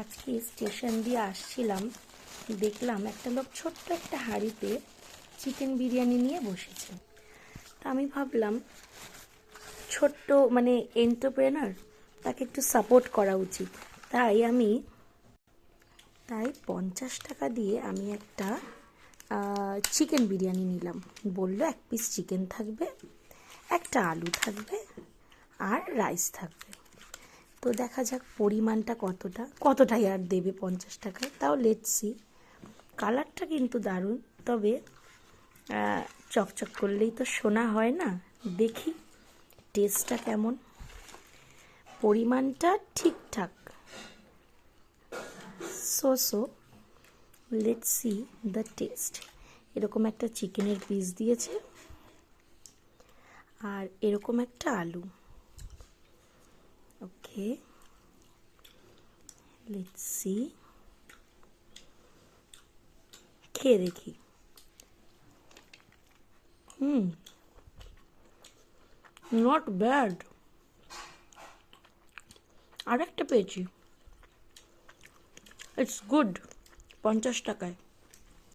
আজকে স্টেশন দিয়ে আসছিলাম, দেখলাম একটা লোক ছোট্ট একটা হাঁড়িতে চিকেন বিরিয়ানি নিয়ে বসেছে। তা আমি ভাবলাম ছোট্ট মানে এন্টারপ্রেনার, তাকে একটু সাপোর্ট করা উচিত। তাই 50 টাকা দিয়ে আমি একটা চিকেন বিরিয়ানি নিলাম। বললো 1 পিস চিকেন থাকবে, একটা আলু থাকবে আর রাইস থাকবে। তো দেখা যাক পরিমাণটা কতটাই আর দেবে 50 টাকায়, তাও লেটস সি। কালারটা কিন্তু দারুণ, তবে চকচক করলেই তো সোনা হয় না। দেখি টেস্টটা কেমন। পরিমাণটা ঠিকঠাক, so let's see the test. এরকম একটা চিকেনের পিস দিয়েছে আর এরকম একটা আলু। ওকে, লেটস সি, খেয়ে দেখি। Not bad. আর একটা পেয়েছি, ইটস গুড 50 টাকায়।